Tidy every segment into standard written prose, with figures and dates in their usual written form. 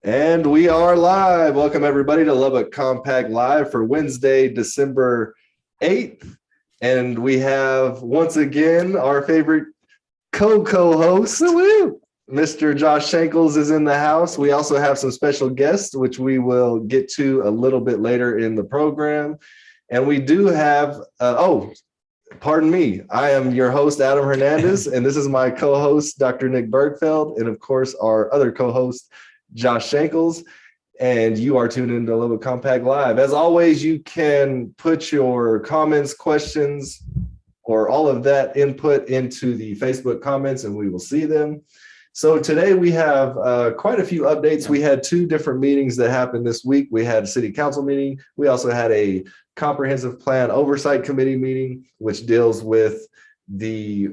And we are live. Welcome everybody to Lubbock Compact Live for Wednesday, December 8th. And we have once again our favorite co-host, Mr. Josh Shankles is in the house. We also have some special guests, which we will get to a little bit later in the program. And we do have, pardon me, I am your host, Adam Hernandez, and this is my co-host, Dr. Nick Bergfeld, and of course, our other co-host, Josh Shankles, and you are tuned into Lubbock Compact Live. As always, you can put your comments, questions, or all of that input into the Facebook comments, and we will see them. So today we have quite a few updates. We had two different meetings that happened this week. We had a city council meeting. We also had a comprehensive plan oversight committee meeting, which deals with the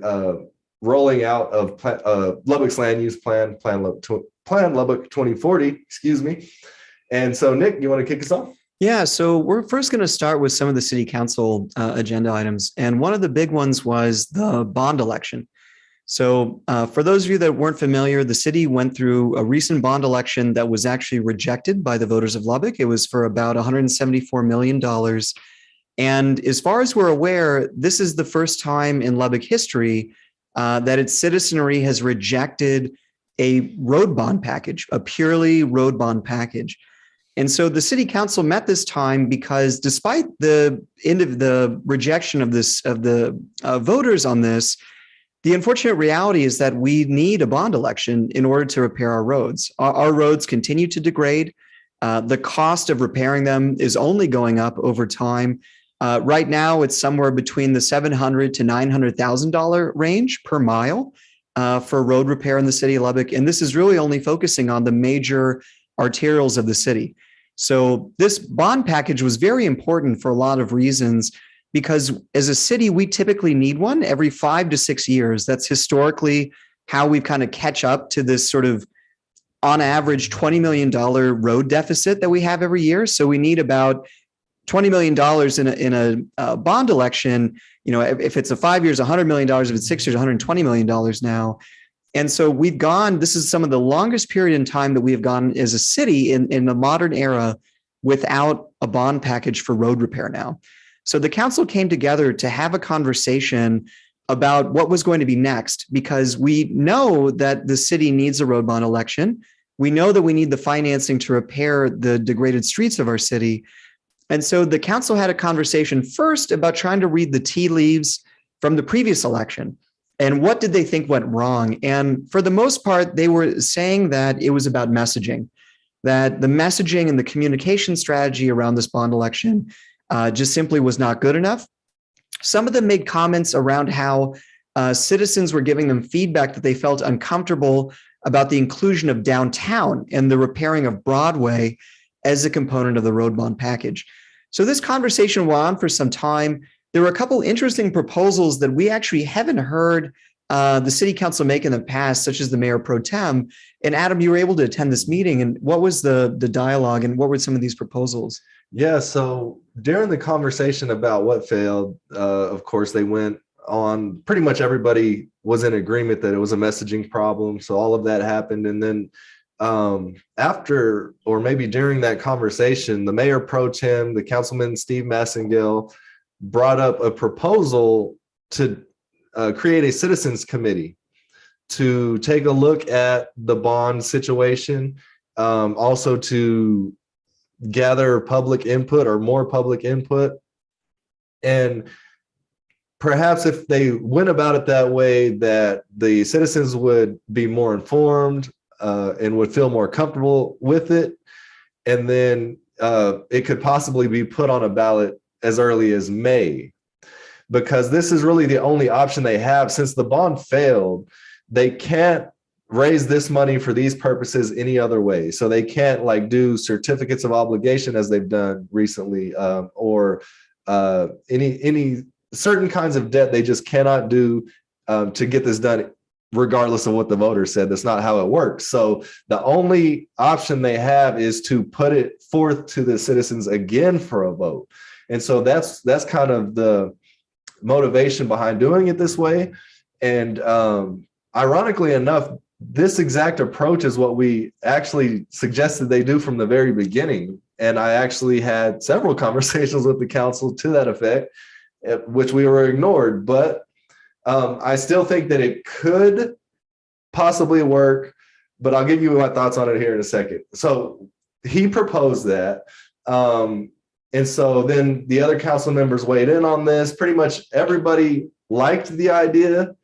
rolling out of Lubbock's land use plan, Plan Lubbock 2040, excuse me. And so, Nick, you want to kick us off? Yeah, so we're first going to start with some of the city council agenda items. And one of the big ones was the bond election. So for those of you that weren't familiar, the city went through a recent bond election that was actually rejected by the voters of Lubbock. It was for about $174 million. And as far as we're aware, this is the first time in Lubbock history that its citizenry has rejected a road bond package, a purely road bond package. And so the city council met this time because despite the end of the rejection of the voters on this, the unfortunate reality is that we need a bond election in order to repair our roads. Our roads continue to degrade. The cost of repairing them is only going up over time. Right now, it's somewhere between the $700,000 to $900,000 range per mile for road repair in the city of Lubbock. And this is really only focusing on the major arterials of the city. So this bond package was very important for a lot of reasons, because as a city, we typically need one every 5 to 6 years. That's historically how we kind of catch up to this sort of, on average, $20 million road deficit that we have every year. So we need about $20 million in a bond election. You know, if it's a 5 years, $100 million, if it's 6 years, $120 million now. And so we've gone, this is some of the longest period in time that we have gone as a city in the modern era without a bond package for road repair now. So the council came together to have a conversation about what was going to be next, because we know that the city needs a road bond election. We know that we need the financing to repair the degraded streets of our city. And so the council had a conversation first about trying to read the tea leaves from the previous election and what did they think went wrong. And for the most part, they were saying that it was about messaging, that the messaging and the communication strategy around this bond election just simply was not good enough. Some of them made comments around how citizens were giving them feedback that they felt uncomfortable about the inclusion of downtown and the repairing of Broadway as a component of the road bond package. So this conversation went on for some time. There were a couple interesting proposals that we actually haven't heard the city council make in the past, such as the mayor pro tem. And Adam, you were able to attend this meeting. And what was the dialogue and what were some of these proposals? Yeah, so during the conversation about what failed, of course, they went on, pretty much everybody was in agreement that it was a messaging problem. So all of that happened. And then after, or maybe during that conversation, the mayor pro tem, the councilman Steve Massengill, brought up a proposal to create a citizens committee to take a look at the bond situation, also to gather public input or more public input. And perhaps if they went about it that way, that the citizens would be more informed and would feel more comfortable with it. And then it could possibly be put on a ballot as early as May, because this is really the only option they have. Since the bond failed, they can't raise this money for these purposes any other way. So they can't like do certificates of obligation as they've done recently, or any certain kinds of debt they just cannot do to get this done, regardless of what the voters said. That's not how it works. So the only option they have is to put it forth to the citizens again for a vote. And so that's kind of the motivation behind doing it this way. And ironically enough, this exact approach is what we actually suggested they do from the very beginning. And I actually had several conversations with the council to that effect, which we were ignored. But I still think that it could possibly work, but I'll give you my thoughts on it here in a second. So he proposed that. And so then the other council members weighed in on this. Pretty much everybody liked the idea,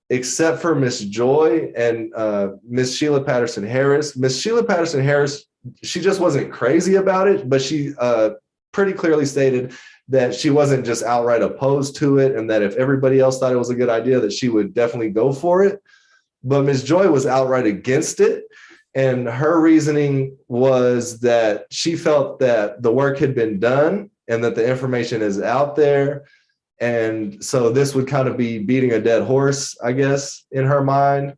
except for Miss Joy and Miss Sheila Patterson Harris. Miss Sheila Patterson Harris, she just wasn't crazy about it, but she pretty clearly stated that she wasn't just outright opposed to it, and that if everybody else thought it was a good idea, that she would definitely go for it. But Ms. Joy was outright against it. And her reasoning was that she felt that the work had been done and that the information is out there. And so this would kind of be beating a dead horse, I guess, in her mind.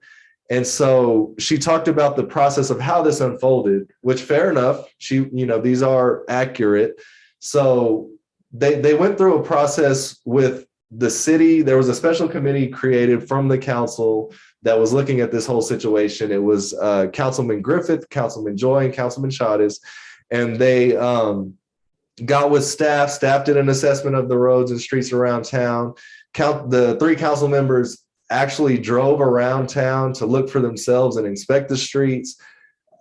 And so she talked about the process of how this unfolded, which fair enough. These are accurate. So they went through a process with the city. There was a special committee created from the council that was looking at this whole situation. It was Councilman Griffith, Councilman Joy, and Councilman Chavez. And they got with staff did an assessment of the roads and streets around town. The 3 council members actually drove around town to look for themselves and inspect the streets.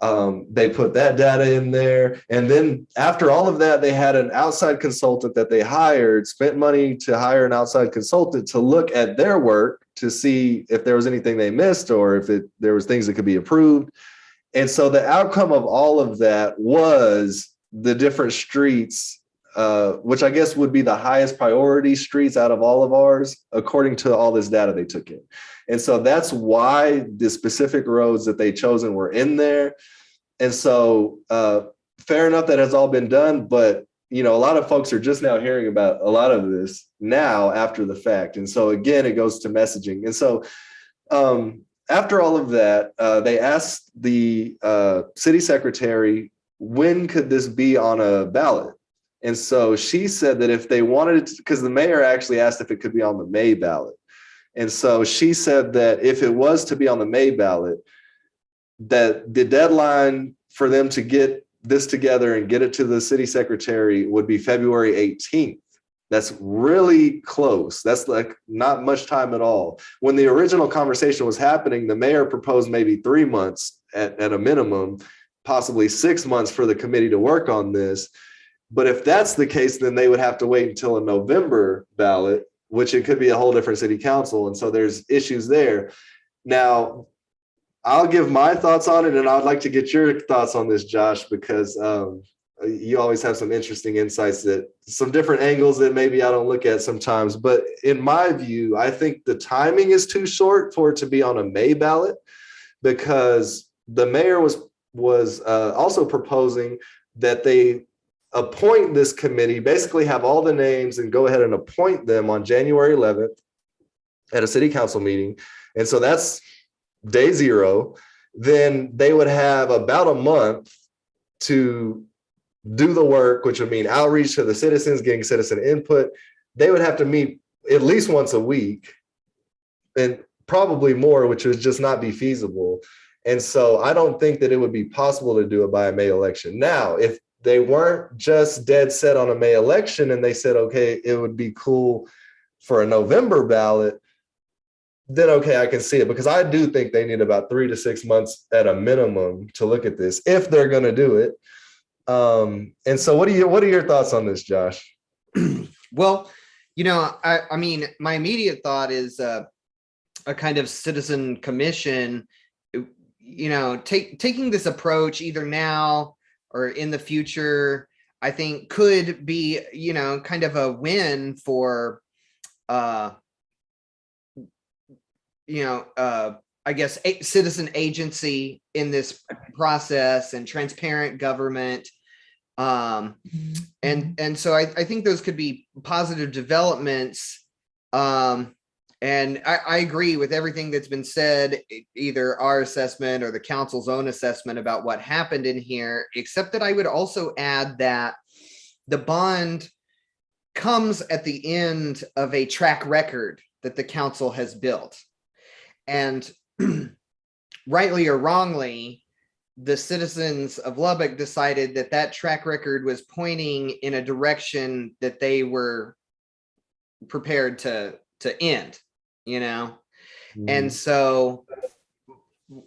They put that data in there. And then after all of that, they had an outside consultant that they hired, spent money to hire an outside consultant to look at their work to see if there was anything they missed or if there was things that could be improved. And so the outcome of all of that was the different streets, which I guess would be the highest priority streets out of all of ours, according to all this data they took in. And so that's why the specific roads that they chosen were in there. And so fair enough, that has all been done, but a lot of folks are just now hearing about a lot of this now after the fact. And so again, it goes to messaging. And so after all of that, they asked the city secretary, when could this be on a ballot? And so she said that if they wanted it, because the mayor actually asked if it could be on the May ballot. And so she said that if it was to be on the May ballot, that the deadline for them to get this together and get it to the city secretary would be February 18th. That's really close. That's like not much time at all. When the original conversation was happening, the mayor proposed maybe 3 months at a minimum, possibly 6 months for the committee to work on this. But if that's the case, then they would have to wait until a November ballot, which it could be a whole different city council. And so there's issues there. Now, I'll give my thoughts on it, and I'd like to get your thoughts on this, Josh, because you always have some interesting insights, that some different angles that maybe I don't look at sometimes. But in my view, I think the timing is too short for it to be on a May ballot, because the mayor was also proposing that they appoint this committee, basically have all the names and go ahead and appoint them on January 11th at a city council meeting. And so that's day 0. Then they would have about a month to do the work, which would mean outreach to the citizens, getting citizen input. They would have to meet at least once a week, and probably more, which would just not be feasible. And so I don't think that it would be possible to do it by a May election. Now, if they weren't just dead set on a May election and they said, okay, it would be cool for a November ballot, then okay, I can see it, because I do think they need about 3 to 6 months at a minimum to look at this if they're going to do it. And so what are your thoughts on this, Josh? Well, I mean, my immediate thought is a kind of citizen commission, taking this approach either now or in the future, I think could be, kind of a win for, I guess, citizen agency in this process and transparent government. And so I think those could be positive developments. And I agree with everything that's been said, either our assessment or the council's own assessment about what happened in here, except that I would also add that the bond comes at the end of a track record that the council has built. And rightly or wrongly, the citizens of Lubbock decided that that track record was pointing in a direction that they were prepared to end, you know? And so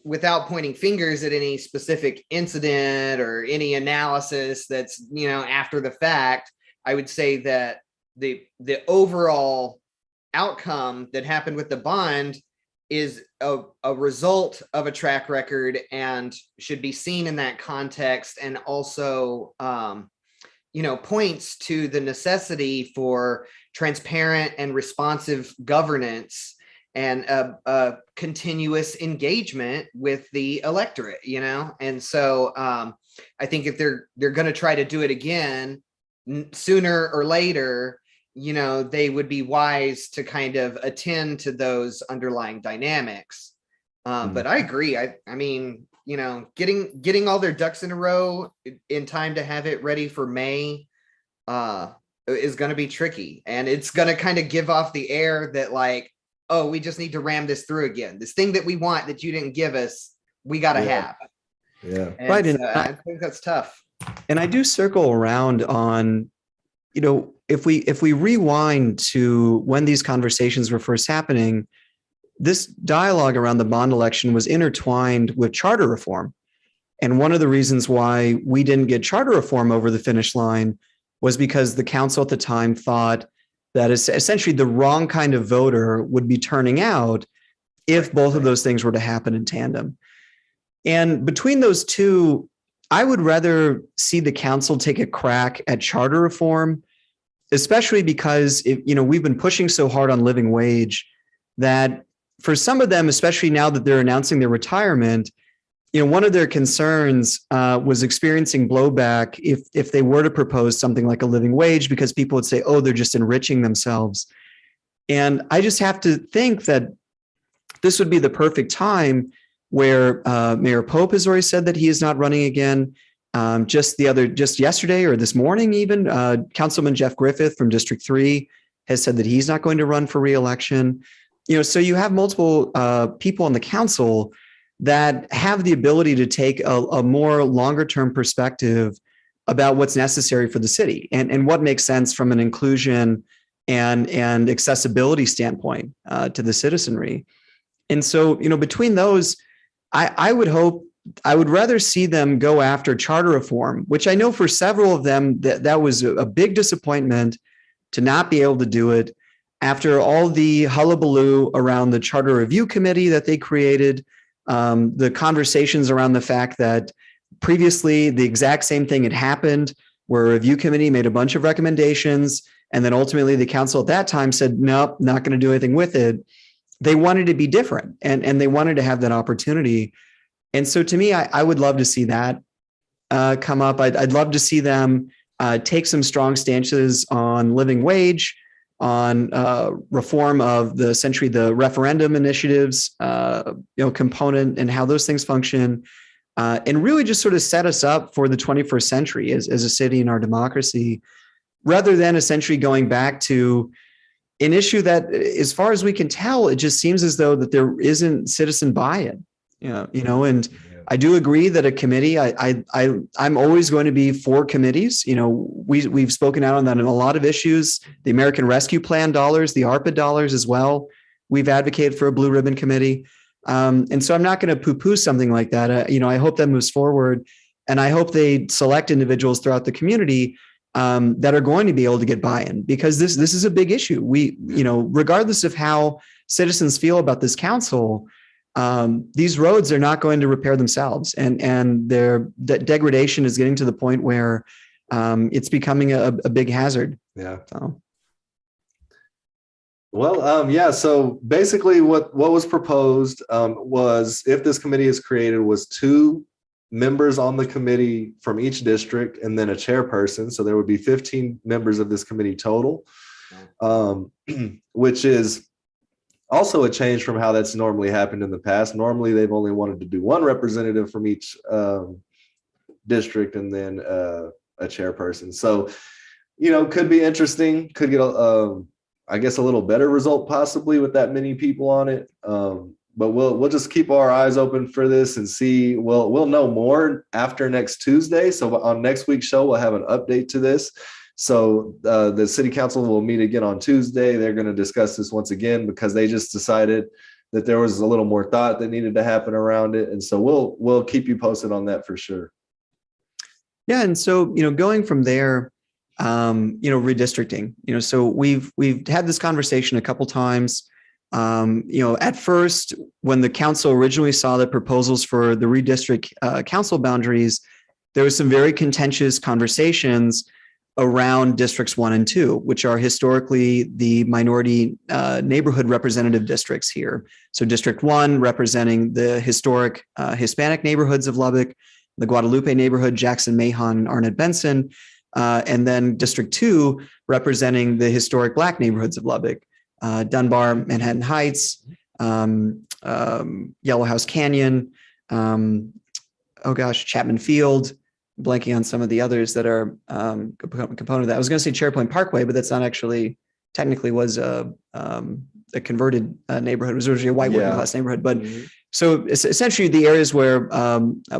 without pointing fingers at any specific incident or any analysis that's, you know, after the fact, I would say that the overall outcome that happened with the bond is a result of a track record and should be seen in that context, and also you know, points to the necessity for transparent and responsive governance and a continuous engagement with the electorate, you know? And so I think if they're going to try to do it again sooner or later, you know, they would be wise to kind of attend to those underlying dynamics. But I agree. I mean, you know, getting all their ducks in a row in time to have it ready for May is going to be tricky, and it's going to kind of give off the air that, like, oh, we just need to ram this through again. This thing that we want that you didn't give us, we got to have. Yeah. And Right. so I think that's tough. And I do circle around on, you know, if we rewind to when these conversations were first happening, this dialogue around the bond election was intertwined with charter reform. And one of the reasons why we didn't get charter reform over the finish line was because the council at the time thought that essentially the wrong kind of voter would be turning out if both of those things were to happen in tandem. And between those two, I would rather see the council take a crack at charter reform, especially because we've been pushing so hard on living wage that for some of them, especially now that they're announcing their retirement, you know, one of their concerns was experiencing blowback if they were to propose something like a living wage, because people would say, oh, they're just enriching themselves. And I just have to think that this would be the perfect time where Mayor Pope has already said that he is not running again. Just yesterday or this morning, even Councilman Jeff Griffith from District 3 has said that he's not going to run for re-election. You know, so you have multiple people on the council that have the ability to take a more longer term perspective about what's necessary for the city and what makes sense from an inclusion and accessibility standpoint to the citizenry. And so, you know, between those, I would rather see them go after charter reform, which I know for several of them that was a big disappointment to not be able to do it after all the hullabaloo around the Charter Review Committee that they created, the conversations around the fact that previously the exact same thing had happened, where a review committee made a bunch of recommendations, and then ultimately the council at that time said, nope, not going to do anything with it. They wanted to be different, and they wanted to have that opportunity. And so to me, I would love to see that come up. I'd love to see them take some strong stances on living wage, on reform of the referendum initiatives, component and how those things function, and really just sort of set us up for the 21st century as a city in our democracy, rather than essentially going back to an issue that, as far as we can tell, it just seems as though that there isn't citizen buy-in. And I do agree that a committee, I'm always going to be for committees. You know, we've spoken out on that in a lot of issues, the American Rescue Plan dollars, the ARPA dollars as well. We've advocated for a blue ribbon committee. And so I'm not going to poo-poo something like that. I hope that moves forward, and I hope they select individuals throughout the community that are going to be able to get buy-in, because this is a big issue. Regardless of how citizens feel about this council, these roads are not going to repair themselves, and their degradation is getting to the point where it's becoming a big hazard. Yeah. So. Well, yeah. So basically, what was proposed was, if this committee is created, was 2 members on the committee from each district, and then a chairperson. So there would be 15 members of this committee total, which is also a change from how that's normally happened in the past. Normally, they've only wanted to do 1 representative from each district, and then a chairperson. So, could be interesting. Could get, I guess, a little better result possibly with that many people on it. but we'll just keep our eyes open for this and see. We'll know more after next Tuesday. So on next week's show, we'll have an update to this. So the city council will meet again on Tuesday. They're going to discuss this once again because they just decided that there was a little more thought that needed to happen around it. And so we'll keep you posted on that for sure. Yeah. And so, going from there, redistricting, so we've had this conversation a couple times. At first, when the council originally saw the proposals for the redistrict council boundaries, there was some very contentious conversations around districts 1 and 2, which are historically the minority neighborhood representative districts here. So District 1 representing the historic Hispanic neighborhoods of Lubbock, the Guadalupe neighborhood, Jackson, Mahon, Arnett, Benson, and then District 2 representing the historic Black neighborhoods of Lubbock, Dunbar, Manhattan Heights, Yellow House Canyon, Chapman Field, blanking on some of the others that are component of that. I was going to say Cherry Point Parkway, but that's not actually, technically was a converted neighborhood. It was originally a white working class neighborhood. But so essentially the areas where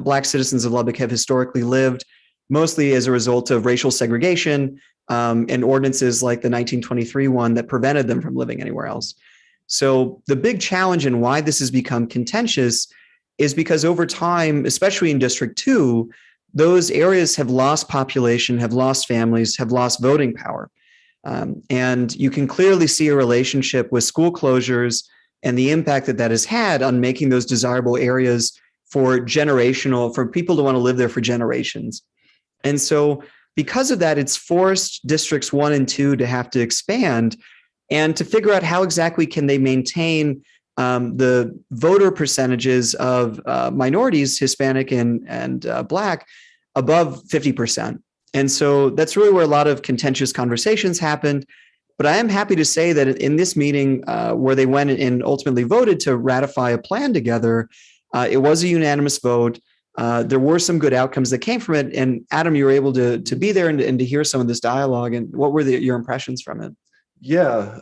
Black citizens of Lubbock have historically lived, mostly as a result of racial segregation and ordinances like the 1923 one that prevented them from living anywhere else. So the big challenge and why this has become contentious is because over time, especially in District 2, those areas have lost population, have lost families, have lost voting power. And you can clearly see a relationship with school closures and the impact that has had on making those desirable areas for people to want to live there for generations. And so because of that, it's forced Districts 1 and 2 to have to expand and to figure out how exactly can they maintain the voter percentages of minorities, Hispanic and Black, above 50%. And so that's really where a lot of contentious conversations happened. But I am happy to say that in this meeting where they went and ultimately voted to ratify a plan together, it was a unanimous vote. There were some good outcomes that came from it. And Adam, you were able to be there and to hear some of this dialogue. And what were your impressions from it? Yeah.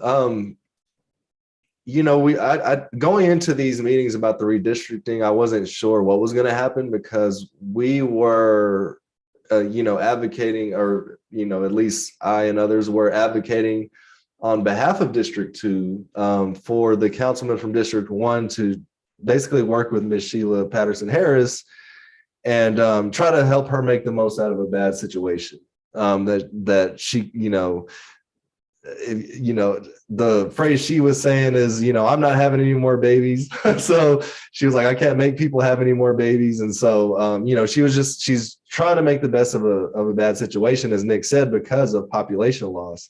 I going into these meetings about the redistricting, I wasn't sure what was going to happen because we were, advocating, or, at least I and others were advocating on behalf of District 2 for the councilman from District 1 to basically work with Ms. Sheila Patterson Harris and try to help her make the most out of a bad situation that she, the phrase she was saying is, I'm not having any more babies. So she was like, I can't make people have any more babies. And so, she's trying to make the best of a bad situation, as Nick said, because of population loss.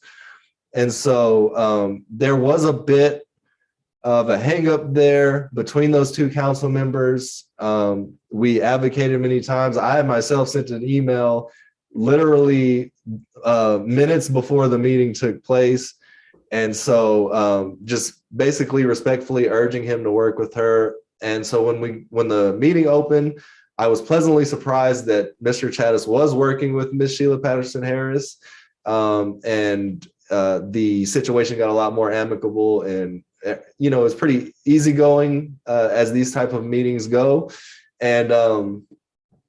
And so there was a bit of a hang up there between those two council members. We advocated many times. I myself sent an email literally minutes before the meeting took place. And so just basically respectfully urging him to work with her. And so when the meeting opened, I was pleasantly surprised that Mr. Chattis was working with Ms. Sheila Patterson Harris. And the situation got a lot more amicable, and it was pretty easygoing as these type of meetings go. And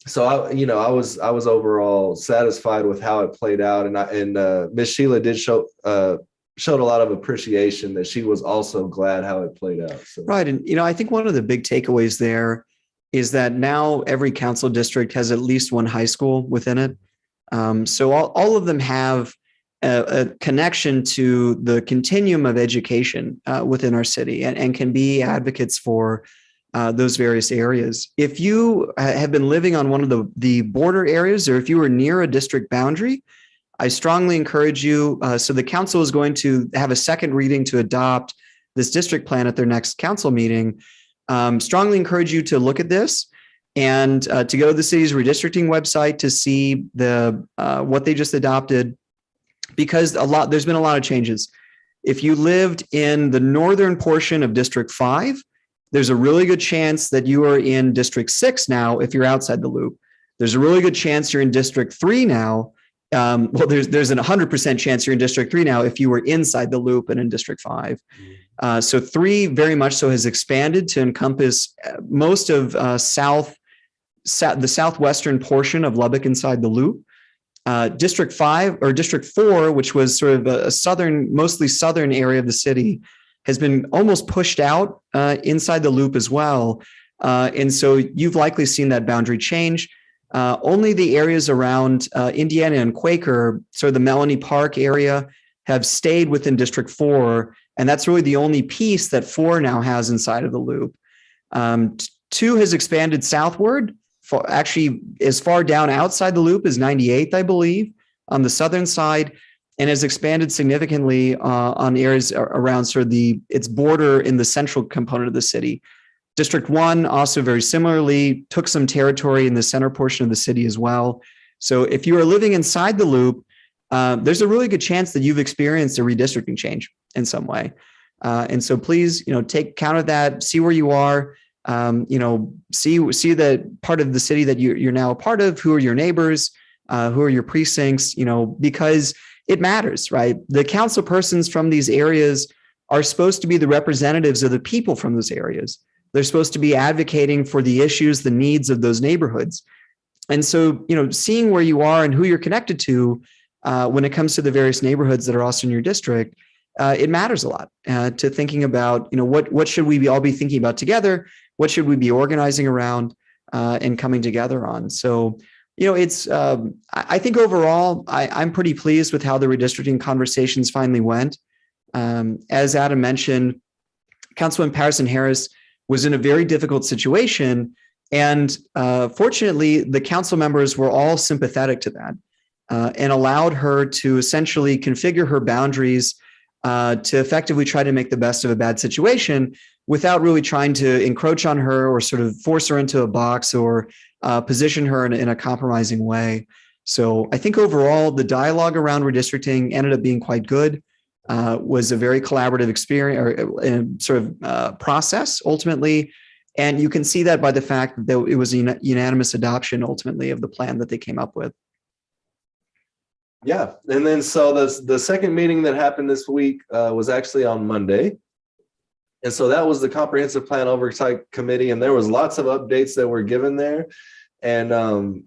so I was overall satisfied with how it played out, and Ms. Sheila did showed a lot of appreciation that she was also glad how it played out. So. Right, and I think one of the big takeaways there is that now every council district has at least one high school within it. So all of them have a connection to the continuum of education within our city and can be advocates for those various areas. If you have been living on one of the border areas, or if you were near a district boundary, I strongly encourage you. So the council is going to have a second reading to adopt this district plan at their next council meeting. Strongly encourage you to look at this and to go to the city's redistricting website to see what they just adopted, because there's been a lot of changes. If you lived in the northern portion of District 5, there's a really good chance that you are in District 6 now if you're outside the loop. There's a really good chance you're in District 3 now well, there's an 100% chance you're in District 3 now if you were inside the loop and in District 5. So 3 very much so has expanded to encompass most of the southwestern portion of Lubbock inside the loop. District 5 or District 4, which was sort of a mostly southern area of the city, has been almost pushed out inside the loop as well. And so you've likely seen that boundary change. Only the areas around Indiana and Quaker, sort of the Melanie Park area, have stayed within District 4. And that's really the only piece that 4 now has inside of the loop. 2 has expanded southward, actually as far down outside the loop as 98th, I believe, on the southern side, and has expanded significantly on areas around sort of its border in the central component of the city. District 1 also very similarly took some territory in the center portion of the city as well. So if you are living inside the loop, there's a really good chance that you've experienced a redistricting change in some way. And so please, take count of that, see where you are, see the part of the city that you're now a part of, who are your neighbors, who are your precincts, because it matters, right? The council persons from these areas are supposed to be the representatives of the people from those areas. They're supposed to be advocating for the issues, the needs of those neighborhoods. And so, seeing where you are and who you're connected to when it comes to the various neighborhoods that are also in your district, it matters a lot to thinking about, what should we all be thinking about together? What should we be organizing around and coming together on? So, it's, I think overall, I'm pretty pleased with how the redistricting conversations finally went. As Adam mentioned, Councilman Patterson Harris was in a very difficult situation. And fortunately, the council members were all sympathetic to that and allowed her to essentially configure her boundaries to effectively try to make the best of a bad situation without really trying to encroach on her or sort of force her into a box or position her in a compromising way. So I think overall, the dialogue around redistricting ended up being quite good. Was a very collaborative experience or sort of process ultimately. And you can see that by the fact that it was a unanimous adoption ultimately of the plan that they came up with. Yeah. And then so the second meeting that happened this week was actually on Monday. And so that was the Comprehensive Plan Oversight Committee. And there was lots of updates that were given there. And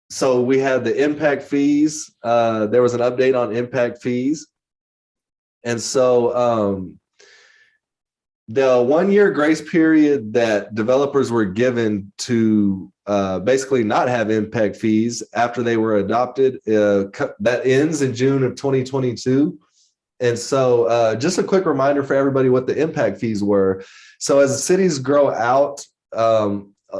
so we had the impact fees. There was an update on impact fees. And so the 1-year grace period that developers were given to basically not have impact fees after they were adopted, that ends in June of 2022. And so just a quick reminder for everybody what the impact fees were. So as cities grow out,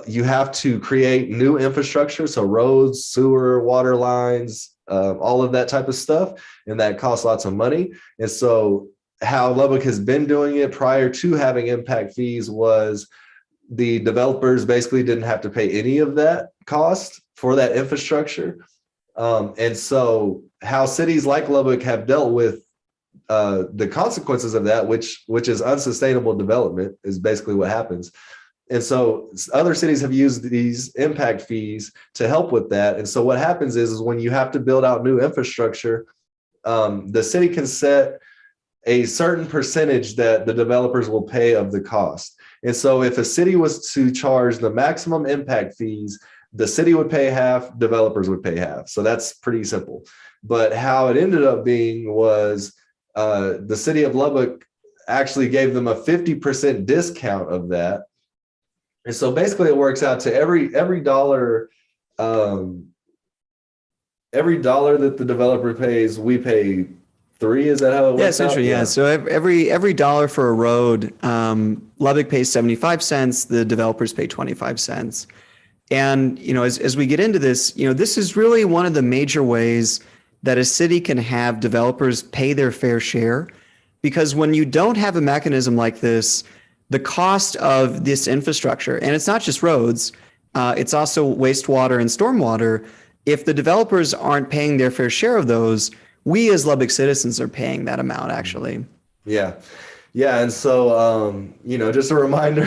you have to create new infrastructure. So roads, sewer, water lines, all of that type of stuff. And that costs lots of money. And so how Lubbock has been doing it prior to having impact fees was the developers basically didn't have to pay any of that cost for that infrastructure. And so how cities like Lubbock have dealt with the consequences of that, which is unsustainable development, is basically what happens. And so other cities have used these impact fees to help with that. And so what happens is when you have to build out new infrastructure, the city can set a certain percentage that the developers will pay of the cost. And so if a city was to charge the maximum impact fees, the city would pay half, developers would pay half. So that's pretty simple. But how it ended up being was the city of Lubbock actually gave them a 50% discount of that. And so basically it works out to every dollar that the developer pays, we pay 3. Is that how it works? Yeah, essentially, yeah. So every dollar for a road, Lubbock pays 75 cents, the developers pay 25 cents. And, as we get into this, this is really one of the major ways that a city can have developers pay their fair share. Because when you don't have a mechanism like this, the cost of this infrastructure, and it's not just roads, it's also wastewater and stormwater. If the developers aren't paying their fair share of those, we as Lubbock citizens are paying that amount, actually. Yeah. Yeah, and so just a reminder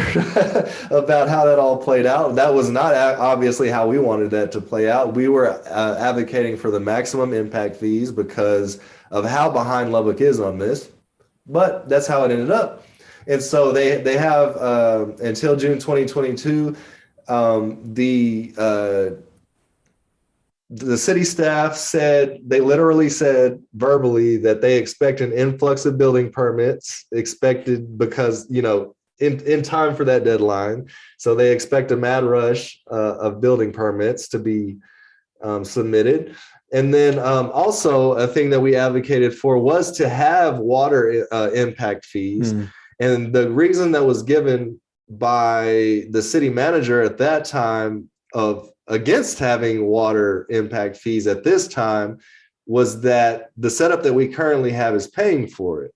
about how that all played out. That was not obviously how we wanted that to play out. We were advocating for the maximum impact fees because of how behind Lubbock is on this, but that's how it ended up. And so they have until June 2022. The city staff said, they literally said verbally that they expect an influx of building permits expected because, in time for that deadline. So they expect a mad rush of building permits to be submitted. And then also a thing that we advocated for was to have water impact fees. And the reason that was given by the city manager at that time of against having water impact fees at this time was that the setup that we currently have is paying for it.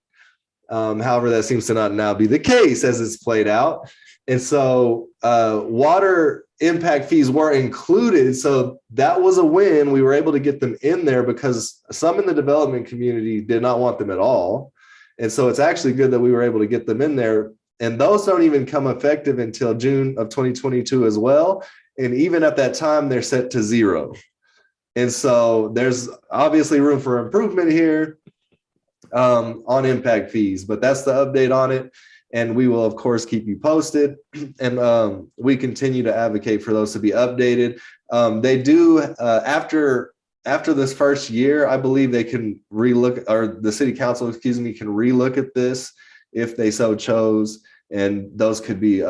However, that seems to not now be the case as it's played out. And so water impact fees were included. So that was a win. We were able to get them in there because some in the development community did not want them at all. And so it's actually good that we were able to get them in there. And those don't even come effective until June of 2022 as well. And even at that time, they're set to 0. And so there's obviously room for improvement here on impact fees, but that's the update on it. And we will, of course, keep you posted. And we continue to advocate for those to be updated. They do, after this first year, I believe they can relook, or the city council, can relook at this if they so chose. And those could be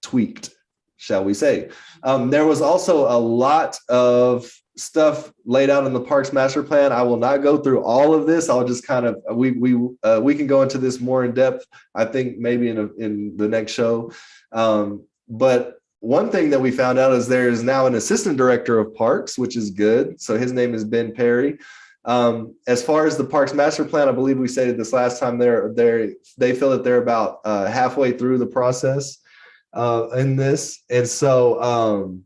tweaked, shall we say. There was also a lot of stuff laid out in the Parks Master Plan. I will not go through all of this. I'll just kind of, we can go into this more in depth, I think maybe in the next show. But one thing that we found out is there is now an assistant director of parks, which is good. So his name is Ben Perry. As far as the Parks Master Plan, I believe we stated this last time, they feel that they're about halfway through the process in this. And so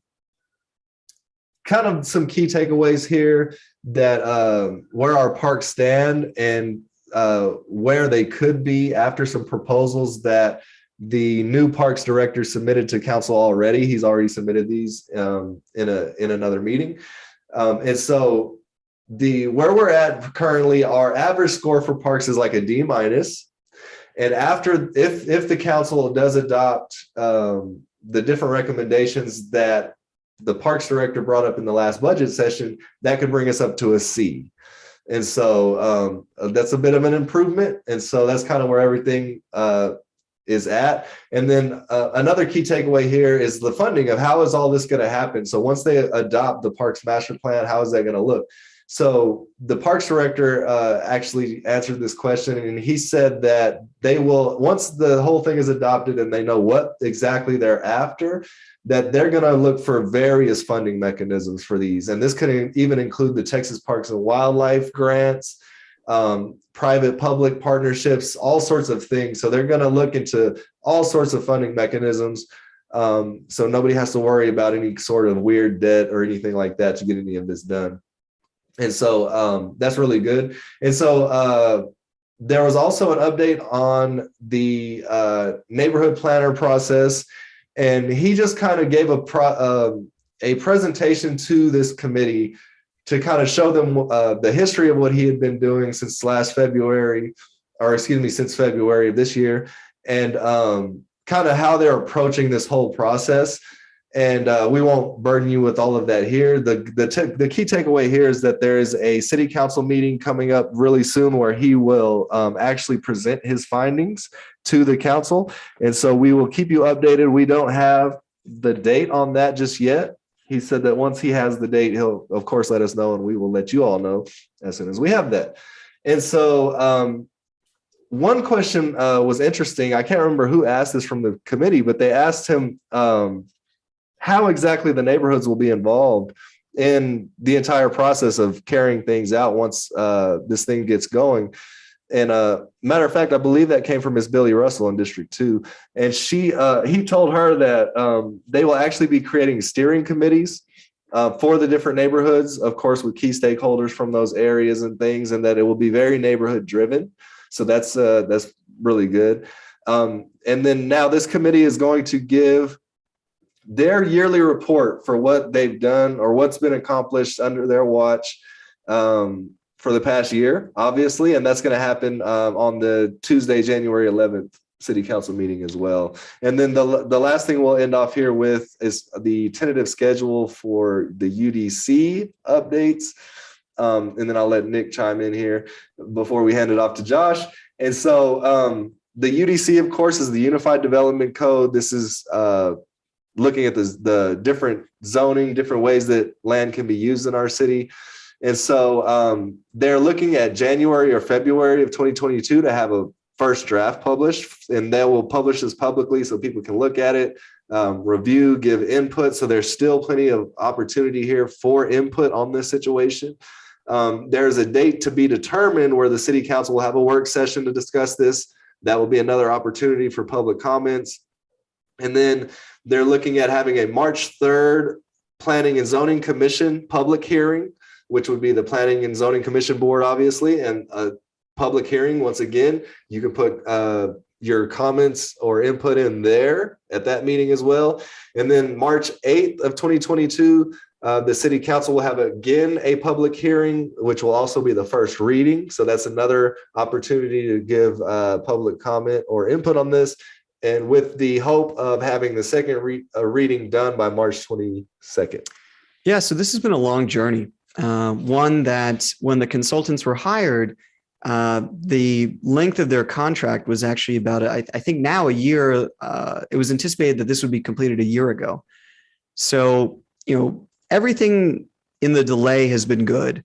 kind of some key takeaways here that where our parks stand and where they could be after some proposals that the new parks director submitted to council already. He's already submitted these in another meeting. And so where we're at currently, our average score for parks is like a D-. And if the council does adopt the different recommendations that the parks director brought up in the last budget session, that could bring us up to a C. And so that's a bit of an improvement. And so that's kind of where everything is at. And then another key takeaway here is the funding of how is all this going to happen. So once they adopt the Parks Master Plan, how is that going to look? So the Parks Director actually answered this question, and he said that they will, once the whole thing is adopted and they know what exactly they're after, that they're going to look for various funding mechanisms for these. And this could even include the Texas Parks and Wildlife grants, private public partnerships, all sorts of things. So they're going to look into all sorts of funding mechanisms. So nobody has to worry about any sort of weird debt or anything like that to get any of this done. And so that's really good. And so there was also an update on the neighborhood planner process. And he just kind of gave a presentation to this committee to kind of show them the history of what he had been doing since February of this year, and kind of how they're approaching this whole process. And we won't burden you with all of that here. The key takeaway here is that there is a city council meeting coming up really soon where he will actually present his findings to the council. And so we will keep you updated. We don't have the date on that just yet. He said that once he has the date, he'll of course let us know, and we will let you all know as soon as we have that. And so one question was interesting. I can't remember who asked this from the committee, but they asked him how exactly the neighborhoods will be involved in the entire process of carrying things out once this thing gets going. And matter of fact, I believe that came from Miss Billy Russell in District 2. And he told her that they will actually be creating steering committees for the different neighborhoods, of course, with key stakeholders from those areas and things, and that it will be very neighborhood driven. So that's really good. And then now this committee is going to give their yearly report for what they've done or what's been accomplished under their watch for the past year, obviously. And that's going to happen on the Tuesday, January 11th city council meeting as well. And then the last thing we'll end off here with is the tentative schedule for the UDC updates. And then I'll let Nick chime in here before we hand it off to Josh. And so the UDC, of course, is the Unified Development Code. This is looking at the different zoning, different ways that land can be used in our city. And so they're looking at January or February of 2022 to have a first draft published, and they will publish this publicly so people can look at it, review, give input. So there's still plenty of opportunity here for input on this situation. There's a date to be determined where the city council will have a work session to discuss this. That will be another opportunity for public comments. And then they're looking at having a March 3rd Planning and Zoning Commission public hearing, which would be the Planning and Zoning Commission board, obviously, and a public hearing. Once again, you can put your comments or input in there at that meeting as well. And then March 8th of 2022, the city council will have again a public hearing, which will also be the first reading. So that's another opportunity to give public comment or input on this. And with the hope of having the second reading done by March 22nd. Yeah, so this has been a long journey. One that when the consultants were hired, the length of their contract was actually about, I think now a year. It was anticipated that this would be completed a year ago. So, everything in the delay has been good.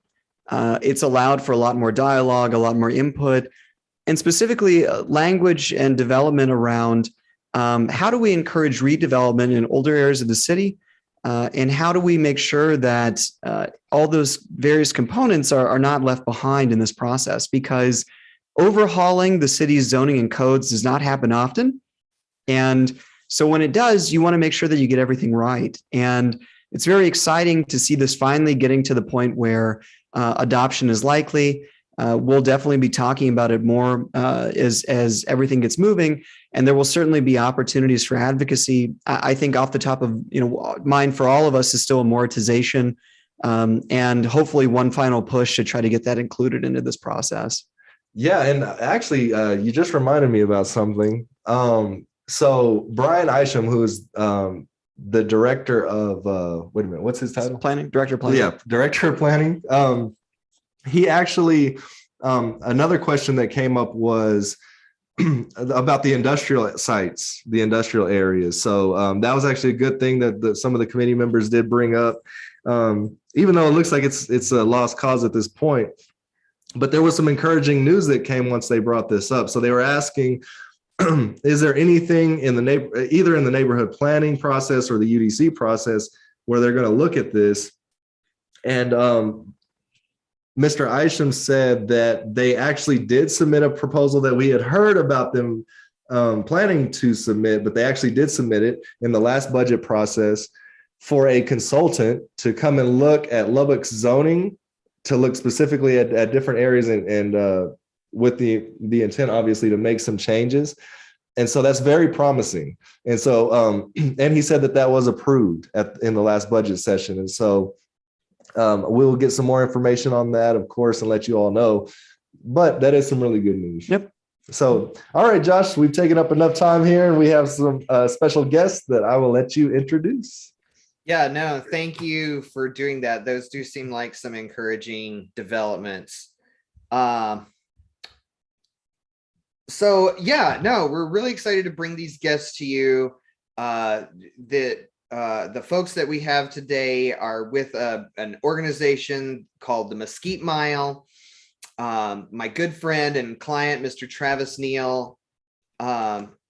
It's allowed for a lot more dialogue, a lot more input, and specifically language and development around how do we encourage redevelopment in older areas of the city, and how do we make sure that all those various components are not left behind in this process? Because overhauling the city's zoning and codes does not happen often. And so when it does, you want to make sure that you get everything right. And it's very exciting to see this finally getting to the point where adoption is likely. We'll definitely be talking about it more as everything gets moving, and there will certainly be opportunities for advocacy. I think off the top of mind for all of us is still amortization, and hopefully one final push to try to get that included into this process. Yeah, and actually, you just reminded me about something. So Brian Isham, who's the director of wait a minute, what's his title? Director of planning. Yeah, director of planning. He actually, another question that came up was about the industrial sites, the industrial areas. So that was actually a good thing that some of the committee members did bring up, even though it looks like it's a lost cause at this point. But there was some encouraging news that came once they brought this up. So they were asking, is there anything in either in the neighborhood planning process or the UDC process where they're going to look at this? And Mr. Isham said that they actually did submit a proposal that we had heard about them planning to submit, but they actually did submit it in the last budget process for a consultant to come and look at Lubbock's zoning, to look specifically at different areas and with the intent, obviously, to make some changes. And so that's very promising. And so, and he said that was approved in the last budget session. And so we'll get some more information on that, of course, and let you all know. But that is some really good news. Yep. So, all right, Josh, we've taken up enough time here, and we have some special guests that I will let you introduce. Yeah, no, thank you for doing that. Those do seem like some encouraging developments. So yeah, no, we're really excited to bring these guests to you. The folks that we have today are with an organization called the Mesquite Mile. My good friend and client, Mr. Travis Neal,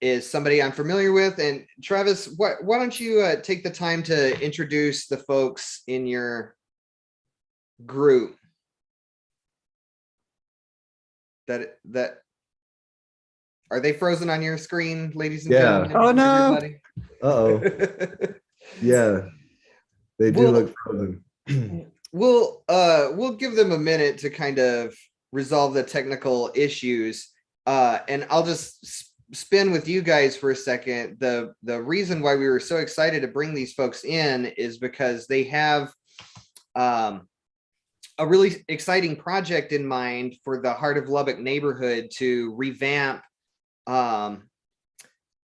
is somebody I'm familiar with. And Travis, why don't you take the time to introduce the folks in your group that are they frozen on your screen, ladies and gentlemen? Oh no. Uh-oh. Yeah, they do look frozen. We'll give them a minute to kind of resolve the technical issues. and I'll just spin with you guys for a second. The reason why we were so excited to bring these folks in is because they have a really exciting project in mind for the Heart of Lubbock neighborhood to revamp the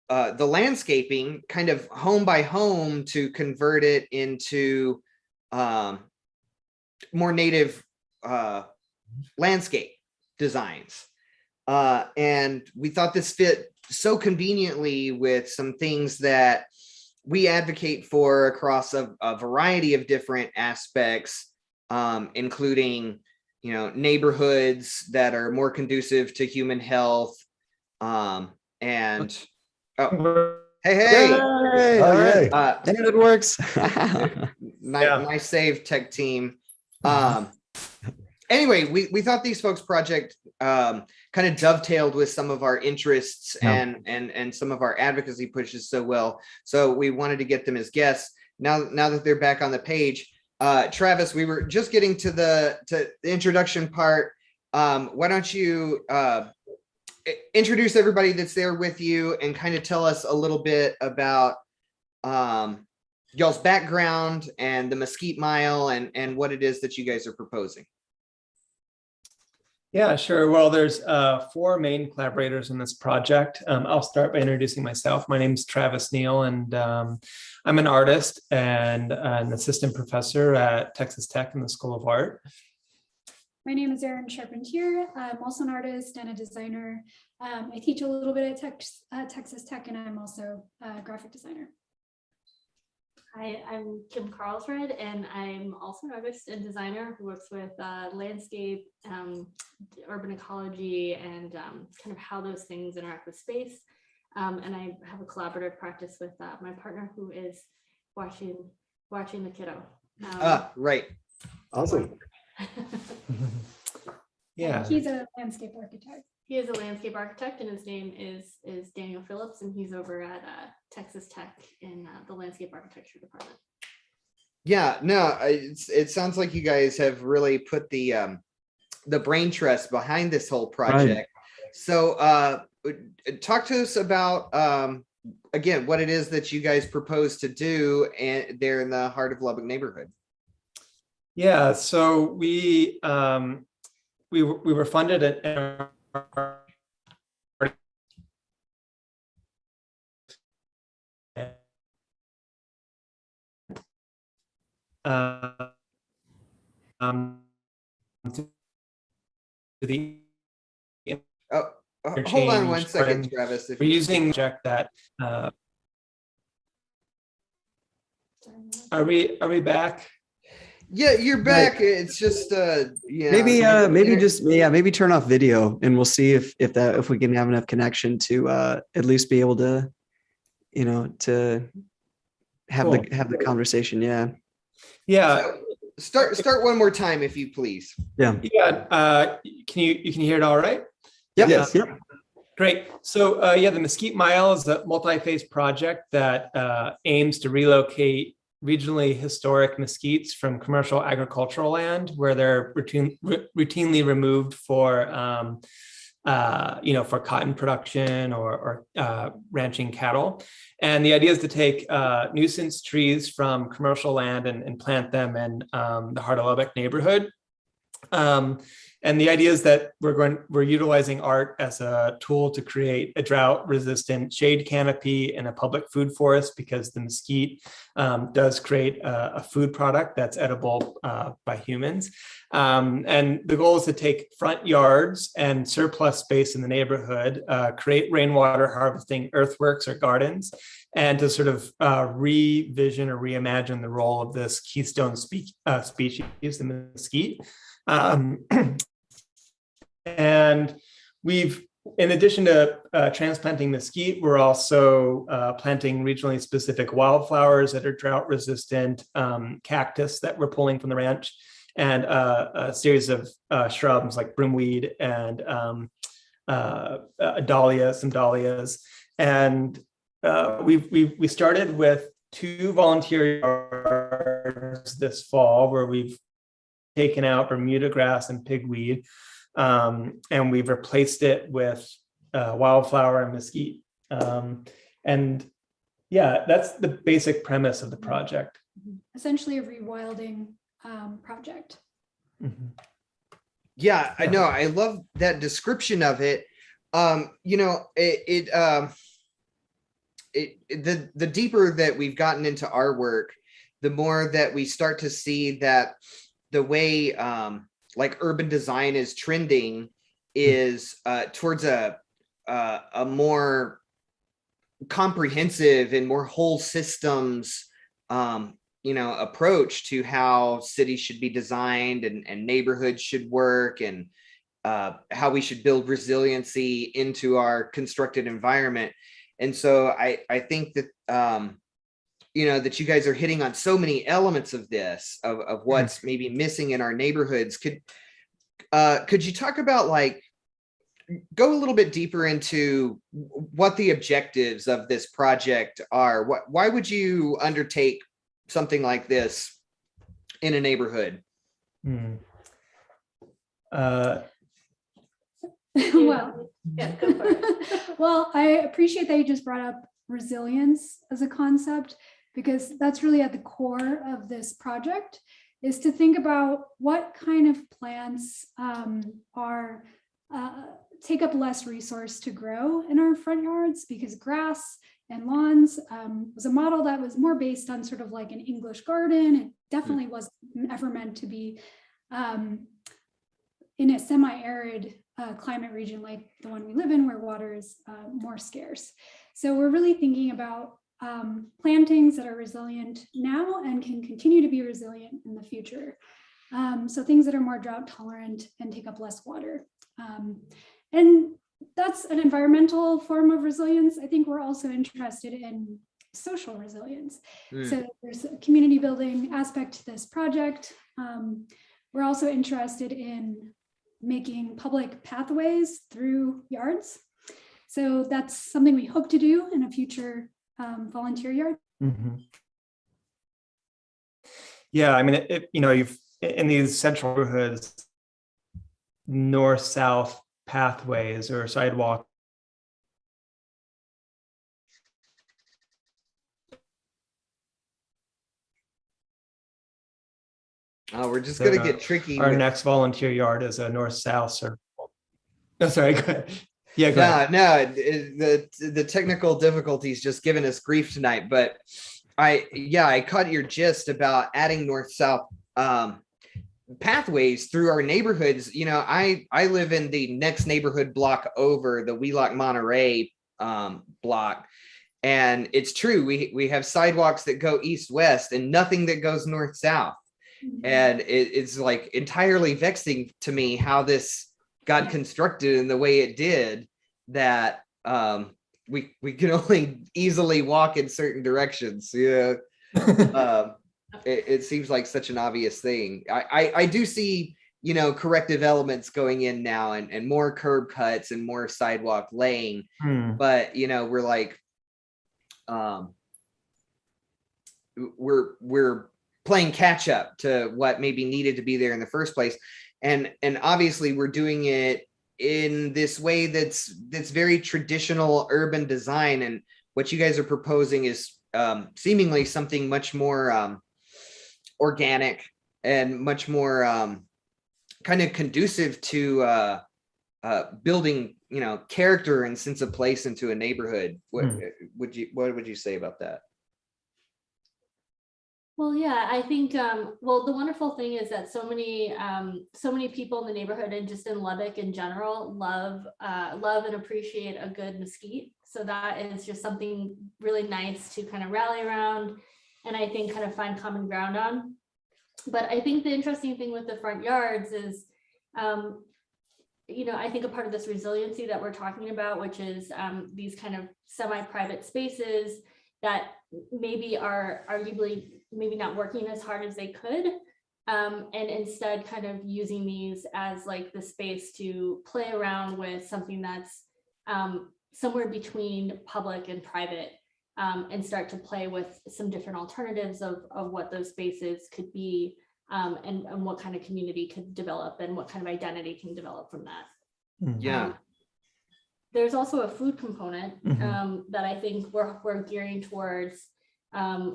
landscaping kind of home by home to convert it into more native landscape designs. And we thought this fit so conveniently with some things that we advocate for across a variety of different aspects, including, you know, neighborhoods that are more conducive to human health. And oh, hey, All right. And it works. nice save, tech team. Anyway, we thought these folks' project kind of dovetailed with some of our interests and some of our advocacy pushes so well. So we wanted to get them as guests. Now that they're back on the page, Travis, we were just getting to the introduction part. Why don't you introduce everybody that's there with you and kind of tell us a little bit about y'all's background and the Mesquite Mile and what it is that you guys are proposing. Yeah, sure. Well, there's 4 main collaborators in this project. I'll start by introducing myself. My name is Travis Neal, and I'm an artist and an assistant professor at Texas Tech in the School of Art. My name is Erin Charpentier. I'm also an artist and a designer. I teach a little bit at Texas Tech, and I'm also a graphic designer. Hi, I'm Kim Carlsred, and I'm also an artist and designer who works with landscape, urban ecology, and kind of how those things interact with space. And I have a collaborative practice with my partner who is watching the kiddo. Right. Awesome. Yeah. He's a landscape architect. He is a landscape architect, and his name is Daniel Phillips, and he's over at Texas Tech in the landscape architecture department. Yeah, no, it sounds like you guys have really put the brain trust behind this whole project. Right. So talk to us about again what it is that you guys propose to do and there in the Heart of Lubbock neighborhood. Yeah, so we were funded at hold on one second, Travis. We're using project that are we back? Yeah, you're back. Right. It's just maybe turn off video and we'll see if we can have enough connection to at least be able to, you know, to have cool. the conversation. Yeah. So start one more time if you please. Yeah. Can you hear it all right? Yep. Yes. Yep. Great. So the Mesquite Mile is a multi-phase project that aims to relocate regionally historic mesquites from commercial agricultural land where they're routinely removed for for cotton production or ranching cattle. And the idea is to take nuisance trees from commercial land and plant them in the Heart of Lubbock neighborhood. And the idea is that we're utilizing art as a tool to create a drought-resistant shade canopy in a public food forest because the mesquite does create a food product that's edible by humans. And the goal is to take front yards and surplus space in the neighborhood, create rainwater harvesting earthworks or gardens, and to sort of revision or reimagine the role of this keystone species, the mesquite. And we've, in addition to transplanting mesquite, we're also planting regionally specific wildflowers that are drought resistant, cactus that we're pulling from the ranch, and a series of shrubs like broomweed and some dahlias. And we started with 2 volunteer yards this fall where we've taken out Bermuda grass and pigweed. And we've replaced it with wildflower and mesquite. And yeah, that's the basic premise of the project. Essentially a rewilding project. Mhm. Yeah, I know. I love that description of it. You know, the deeper that we've gotten into our work, the more that we start to see that the way like urban design is trending is towards a more comprehensive and more whole systems you know, approach to how cities should be designed and neighborhoods should work, and how we should build resiliency into our constructed environment. And so I think that you know, that you guys are hitting on so many elements of this, of what's maybe missing in our neighborhoods. Could you talk about, like, go a little bit deeper into what the objectives of this project are? Why would you undertake something like this in a neighborhood? Well, Yeah, go for it. well, I appreciate that you just brought up resilience as a concept, because that's really at the core of this project, is to think about what kind of plants are take up less resource to grow in our front yards, because grass and lawns was a model that was more based on sort of like an English garden. It definitely wasn't ever meant to be in a semi-arid climate region like the one we live in, where water is more scarce. So we're really thinking about plantings that are resilient now and can continue to be resilient in the future. So things that are more drought tolerant and take up less water. And that's an environmental form of resilience. I think we're also interested in social resilience. So there's a community building aspect to this project. We're also interested in making public pathways through yards. So that's something we hope to do in a future volunteer yard. Yeah, I mean, you know, you've in these central neighborhoods, north-south pathways or sidewalk. Oh, we're just gonna get tricky. Our next volunteer yard is a north-south circle. Oh, sorry. Go ahead. Yeah, go ahead. No, the technical difficulties just giving us grief tonight. But I caught your gist about adding north-south pathways through our neighborhoods. You know, I live in the next neighborhood block over, the Wheelock Monterey block, and it's true, we have sidewalks that go east-west and nothing that goes north-south. And it's like entirely vexing to me how this got constructed in the way it did, that we can only easily walk in certain directions. Yeah. It seems like such an obvious thing. I do see, you know, corrective elements going in now, and more curb cuts and more sidewalk laying. But, you know, we're like, we're playing catch up to what maybe needed to be there in the first place. And obviously we're doing it in this way that's very traditional urban design. And what you guys are proposing is seemingly something much more organic and much more kind of conducive to building, you know, character and sense of place into a neighborhood. What would you say about that? Well, yeah, I think, well, the wonderful thing is that so many people in the neighborhood and just in Lubbock in general love and appreciate a good mesquite. So that is just something really nice to kind of rally around, and I think kind of find common ground on. But I think the interesting thing with the front yards is, you know, I think a part of this resiliency that we're talking about, which is these kind of semi-private spaces that maybe are arguably maybe not working as hard as they could, and instead kind of using these as like the space to play around with something that's somewhere between public and private, and start to play with some different alternatives of what those spaces could be, and what kind of community could develop and what kind of identity can develop from that. Yeah. there's also a food component Mhm. that I think we're gearing towards,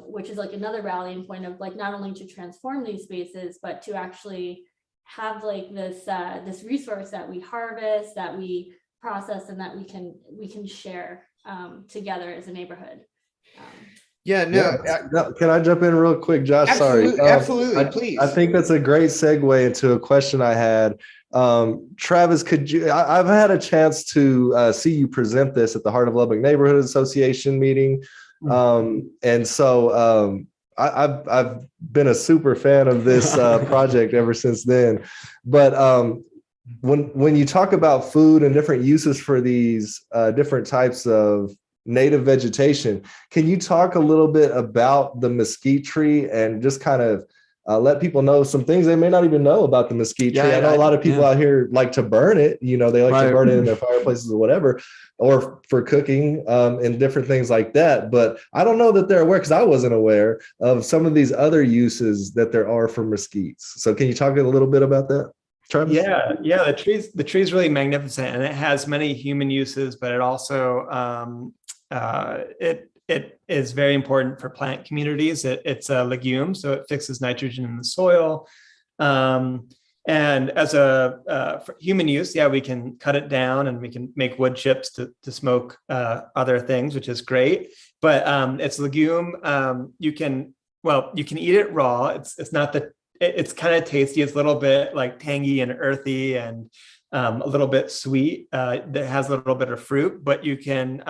which is like another rallying point of like not only to transform these spaces, but to actually have like this resource that we harvest, that we process, and that we can share together as a neighborhood. Yeah, Yeah, no, can I jump in real quick, Josh? Sorry. absolutely, absolutely, I please. think that's a great segue into a question I had. Travis, I've had a chance to see you present this at the Heart of Lubbock Neighborhood Association meeting. And so I've been a super fan of this project ever since then. But when you talk about food and different uses for these different types of native vegetation, can you talk a little bit about the mesquite tree and just kind of let people know some things they may not even know about the mesquite tree? I know a lot of people out here like to burn it. You know, they like to burn it in their fireplaces or whatever, or for cooking and different things like that. But I don't know that they're aware, because I wasn't aware of some of these other uses that there are for mesquites. So can you talk a little bit about that, Travis? Yeah, the tree is really magnificent, and it has many human uses, but it also it is very important for plant communities. It's a legume, so it fixes nitrogen in the soil. And as for human use, yeah, we can cut it down and we can make wood chips to smoke other things, which is great. But it's legume. You can eat it raw. It's not the it's kind of tasty. It's a little bit like tangy and earthy and a little bit sweet. That has a little bit of fruit, but you can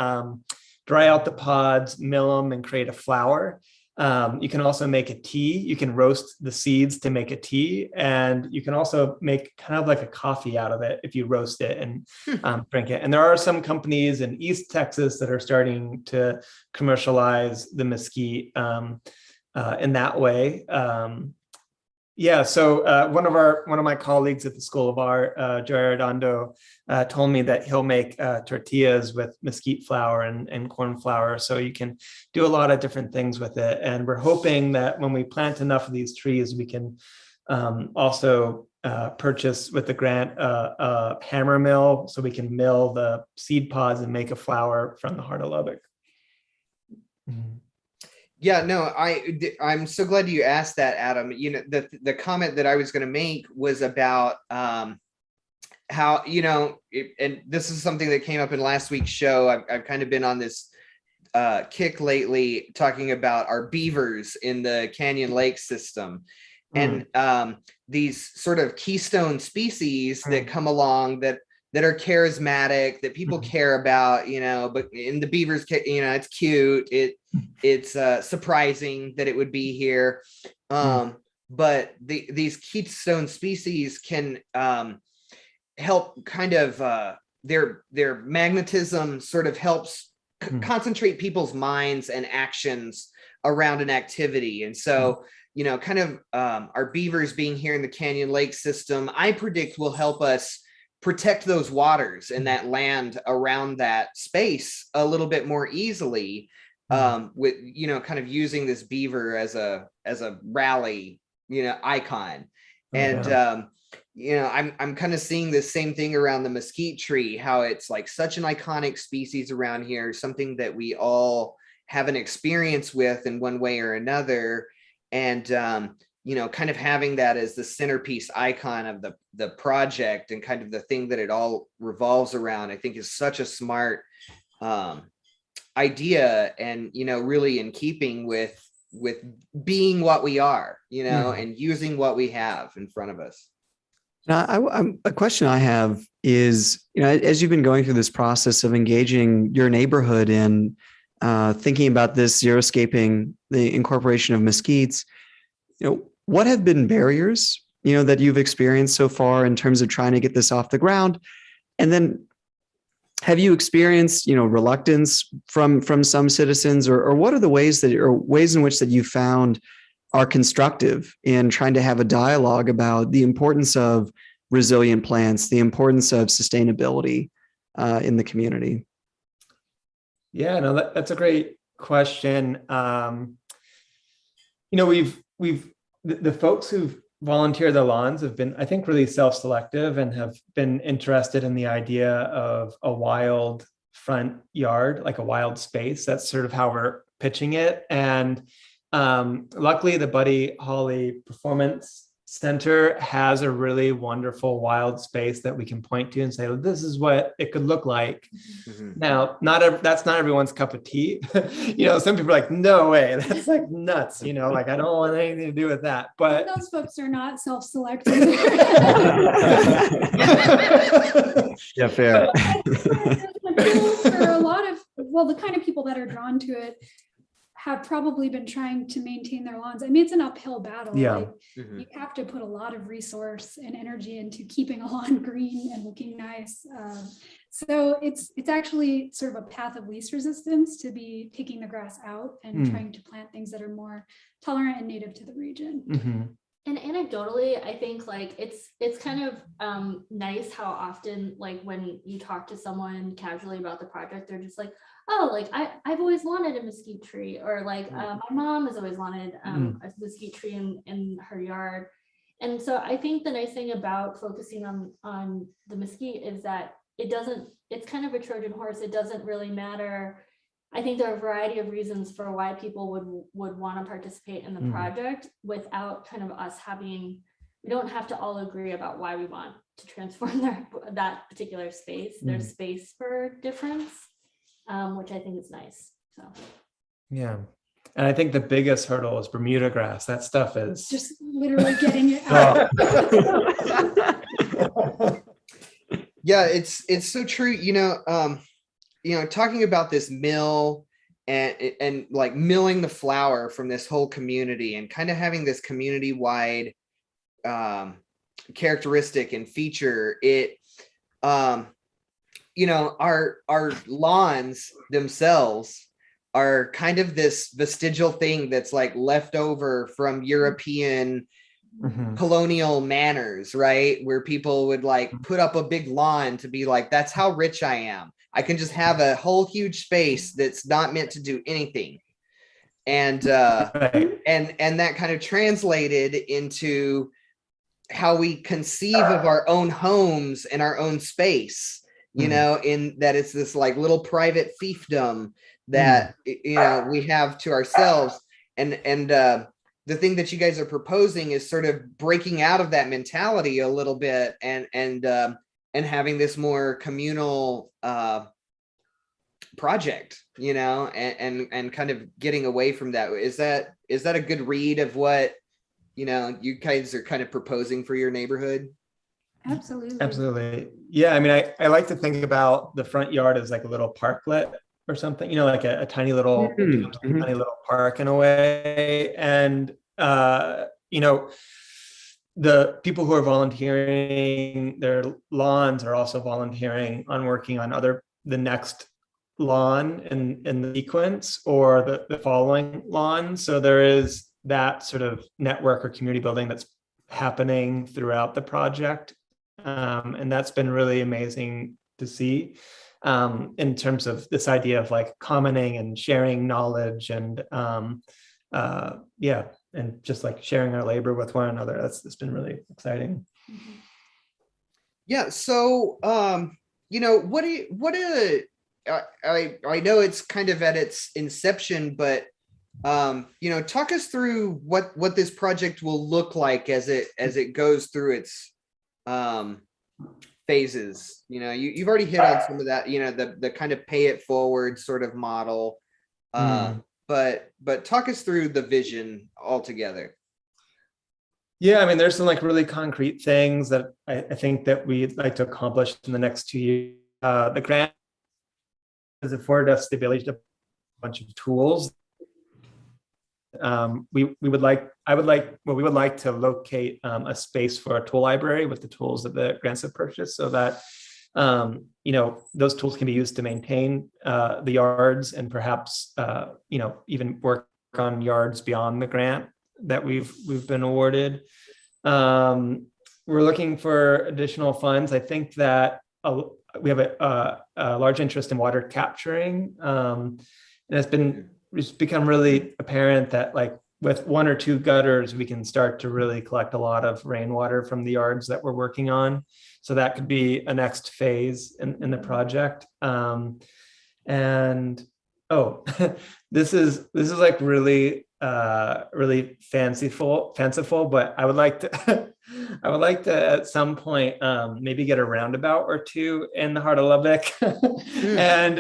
dry out the pods, mill them, and create a flour. You can also make a tea. You can roast the seeds to make a tea, and you can also make kind of like a coffee out of it if you roast it and drink it. And there are some companies in East Texas that are starting to commercialize the mesquite in that way. Yeah, so one of my colleagues at the School of Art, Joe Arredondo, told me that he'll make tortillas with mesquite flour and corn flour. So you can do a lot of different things with it. And we're hoping that when we plant enough of these trees, we can also purchase with the grant a hammer mill, so we can mill the seed pods and make a flour from the Heart of Lubbock. Mm-hmm. Yeah, no, I'm so glad you asked that, Adam. You know, the comment that I was going to make was about how, you know, and this is something that came up in last week's show. I've kind of been on this kick lately talking about our beavers in the Canyon Lake system. And these sort of keystone species that come along that are charismatic, that people care about, you know, but in the beavers, you know, it's cute. It's surprising that it would be here. But these keystone species can help kind of their magnetism sort of helps concentrate people's minds and actions around an activity. And so, you know, kind of our beavers being here in the Canyon Lake system, I predict will help us protect those waters and that land around that space a little bit more easily, with, you know, kind of using this beaver as a rally, you know, icon. And you know, I'm kind of seeing the same thing around the mesquite tree, how it's like such an iconic species around here, something that we all have an experience with in one way or another. And you know, kind of having that as the centerpiece icon of the project and kind of the thing that it all revolves around, I think is such a smart idea, and, you know, really in keeping with being what we are, you know, and using what we have in front of us. Now, a question I have is, you know, as you've been going through this process of engaging your neighborhood in thinking about this xeriscaping, the incorporation of mesquites, you know, what have been barriers, you know, that you've experienced so far in terms of trying to get this off the ground? And then have you experienced, you know, reluctance from some citizens, or what are the ways in which that you found are constructive in trying to have a dialogue about the importance of resilient plants, the importance of sustainability in the community? Yeah, no, that's a great question. You know, we've the folks who've volunteer the lawns have been, I think, really self-selective and have been interested in the idea of a wild front yard, like a wild space. That's sort of how we're pitching it. And luckily, the Buddy Holly Performance Center has a really wonderful wild space that we can point to and say, well, this is what it could look like. Mhm. Now, that's not everyone's cup of tea. Some people are like, no way, that's like nuts. Like, I don't want anything to do with that. But those folks are not self-selecting. Yeah, fair. For a lot of, the kind of people that are drawn to it have probably been trying to maintain their lawns. I mean, it's an uphill battle. Yeah. Like, Mhm. you have to put a lot of resource and energy into keeping a lawn green and looking nice. So it's actually sort of a path of least resistance to be taking the grass out and trying to plant things that are more tolerant and native to the region. Mhm. And anecdotally, I think like it's kind of nice how often, like, when you talk to someone casually about the project, they're just like, oh, like I've always wanted a mesquite tree, or like my mom has always wanted a mesquite tree in her yard. And so I think the nice thing about focusing on the mesquite is that it's kind of a Trojan horse. It doesn't really matter. I think there are a variety of reasons for why people would want to participate in the project without kind of us we don't have to all agree about why we want to transform that particular space. There's space for difference, which I think is nice. So Yeah. And I think the biggest hurdle is Bermuda grass. That stuff is Just literally getting it out. Yeah, it's so true. Talking about this mill and like milling the flour from this whole community and kind of having this community-wide characteristic and feature, our lawns themselves are kind of this vestigial thing that's like left over from European colonial manners, right? Where people would like put up a big lawn to be like, that's how rich I am. I can just have a whole huge space that's not meant to do anything. And right. and that kind of translated into how we conceive of our own homes and our own space, in that it's this like little private fiefdom that we have to ourselves. And the thing that you guys are proposing is sort of breaking out of that mentality a little bit and having this more communal project, and kind of getting away from that. Is that a good read of what you guys are kind of proposing for your neighborhood? Absolutely. Yeah, I mean, I like to think about the front yard as like a little parklet or something, like a tiny little park in a way. And the people who are volunteering their lawns are also volunteering on working on the next lawn in the sequence, or the following lawn. So there is that sort of network or community building that's happening throughout the project. And that's been really amazing to see, in terms of this idea of like commenting and sharing knowledge and and just like sharing our labor with one another. It's been really exciting. Yeah. So, I know it's kind of at its inception, but talk us through what this project will look like as it goes through its phases. You've already hit on some of that, the kind of pay it forward sort of model. But talk us through the vision altogether. Yeah, I mean, there's some like really concrete things that I think that we'd like to accomplish in the next 2 years. The grant has afforded us the ability to a bunch of tools. We would like to locate a space for a tool library with the tools that the grants have purchased, so that those tools can be used to maintain the yards and perhaps even work on yards beyond the grant that we've been awarded. We're looking for additional funds. I think that we have a large interest in water capturing, and it's become really apparent that like with 1 or 2 gutters, we can start to really collect a lot of rainwater from the yards that we're working on. So that could be a next phase in the project. And oh, this is like really really fanciful, but I would like to I would like to at some point maybe get a roundabout or 2 in the heart of Lubbock and